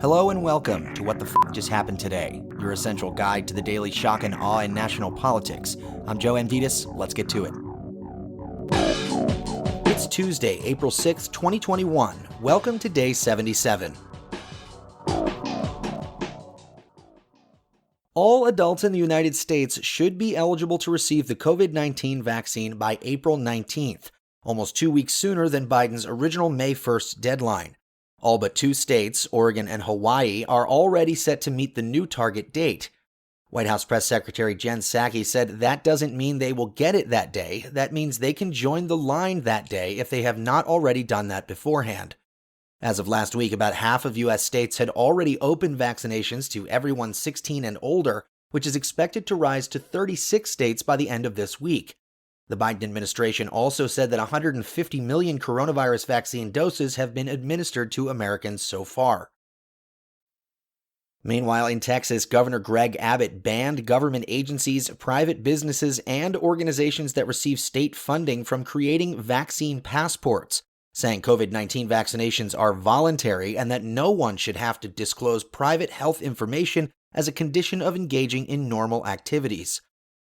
Hello and welcome to What the Just Happened Today, your essential guide to the daily shock and awe in national politics. I'm Joe Amditis. Let's get to it. It's Tuesday, April 6, 2021. Welcome to Day 77. All adults in the United States should be eligible to receive the COVID-19 vaccine by April 19th, almost 2 weeks sooner than Biden's original May 1st deadline. All but 2 states, Oregon and Hawaii, are already set to meet the new target date. White House Press Secretary Jen Psaki said that doesn't mean they will get it that day. That means they can join the line that day if they have not already done that beforehand. As of last week, about half of U.S. states had already opened vaccinations to everyone 16 and older, which is expected to rise to 36 states by the end of this week. The Biden administration also said that 150 million coronavirus vaccine doses have been administered to Americans so far. Meanwhile, in Texas, Governor Greg Abbott banned government agencies, private businesses, and organizations that receive state funding from creating vaccine passports, saying COVID-19 vaccinations are voluntary and that no one should have to disclose private health information as a condition of engaging in normal activities.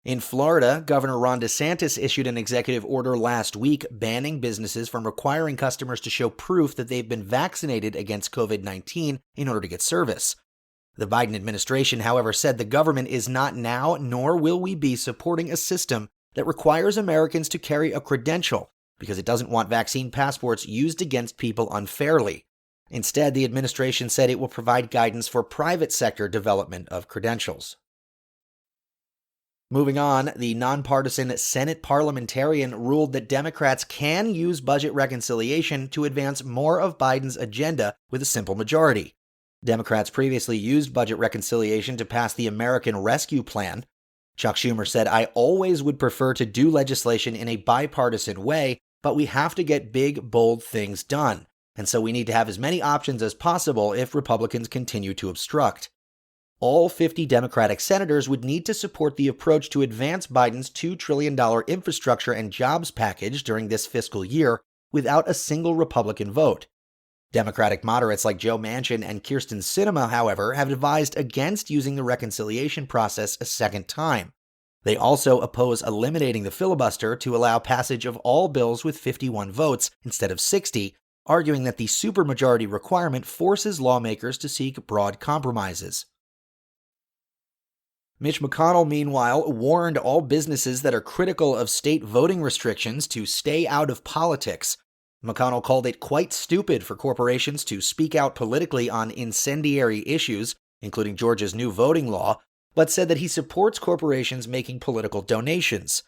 In Florida, Governor Ron DeSantis issued an executive order last week banning businesses from requiring customers to show proof that they've been vaccinated against COVID-19 in order to get service. The Biden administration, however, said the government is not now, nor will we be, supporting a system that requires Americans to carry a credential because it doesn't want vaccine passports used against people unfairly. Instead, the administration said it will provide guidance for private sector development of credentials. Moving on, the nonpartisan Senate parliamentarian ruled that Democrats can use budget reconciliation to advance more of Biden's agenda with a simple majority. Democrats previously used budget reconciliation to pass the American Rescue Plan. Chuck Schumer said, "I always would prefer to do legislation in a bipartisan way, but we have to get big, bold things done, and so we need to have as many options as possible if Republicans continue to obstruct." All 50 Democratic senators would need to support the approach to advance Biden's $2 trillion infrastructure and jobs package during this fiscal year without a single Republican vote. Democratic moderates like Joe Manchin and Kyrsten Sinema, however, have advised against using the reconciliation process a second time. They also oppose eliminating the filibuster to allow passage of all bills with 51 votes instead of 60, arguing that the supermajority requirement forces lawmakers to seek broad compromises. Mitch McConnell, meanwhile, warned all businesses that are critical of state voting restrictions to stay out of politics. McConnell called it quite stupid for corporations to speak out politically on incendiary issues, including Georgia's new voting law, but said that he supports corporations making political donations.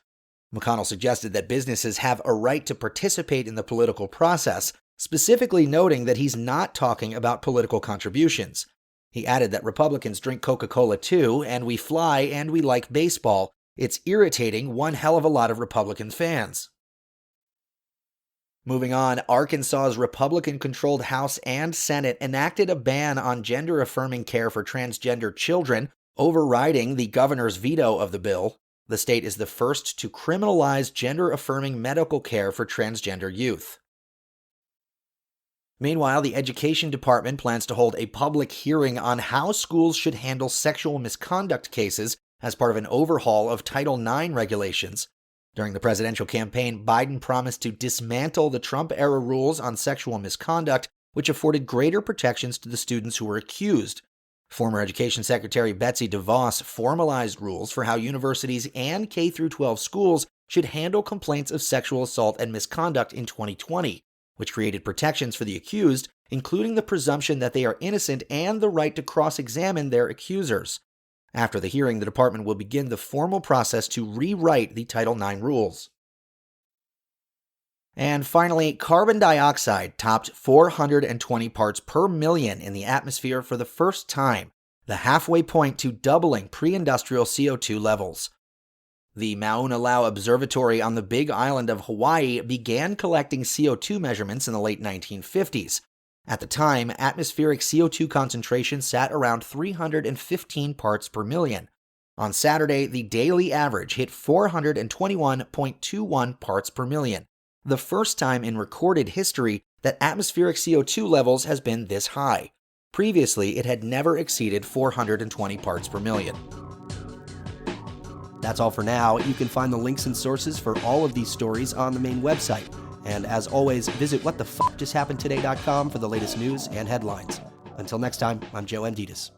McConnell suggested that businesses have a right to participate in the political process, specifically noting that he's not talking about political contributions. He added that Republicans drink Coca-Cola too, and we fly and we like baseball. It's irritating one hell of a lot of Republican fans. Moving on, Arkansas's Republican-controlled House and Senate enacted a ban on gender-affirming care for transgender children, overriding the governor's veto of the bill. The state is the first to criminalize gender-affirming medical care for transgender youth. Meanwhile, the Education Department plans to hold a public hearing on how schools should handle sexual misconduct cases as part of an overhaul of Title IX regulations. During the presidential campaign, Biden promised to dismantle the Trump-era rules on sexual misconduct, which afforded greater protections to the students who were accused. Former Education Secretary Betsy DeVos formalized rules for how universities and K-12 schools should handle complaints of sexual assault and misconduct in 2020. Which created protections for the accused, including the presumption that they are innocent and the right to cross-examine their accusers. After the hearing, the department will begin the formal process to rewrite the Title IX rules. And finally, carbon dioxide topped 420 parts per million in the atmosphere for the first time, the halfway point to doubling pre-industrial CO2 levels. The Mauna Loa Observatory on the Big Island of Hawaii began collecting CO2 measurements in the late 1950s. At the time, atmospheric CO2 concentration sat around 315 parts per million. On Saturday, the daily average hit 421.21 parts per million, the first time in recorded history that atmospheric CO2 levels has been this high. Previously, it had never exceeded 420 parts per million. That's all for now. You can find the links and sources for all of these stories on the main website. And as always, visit whatthefuckjusthappenedtoday.com for the latest news and headlines. Until next time, I'm Joe Amditas.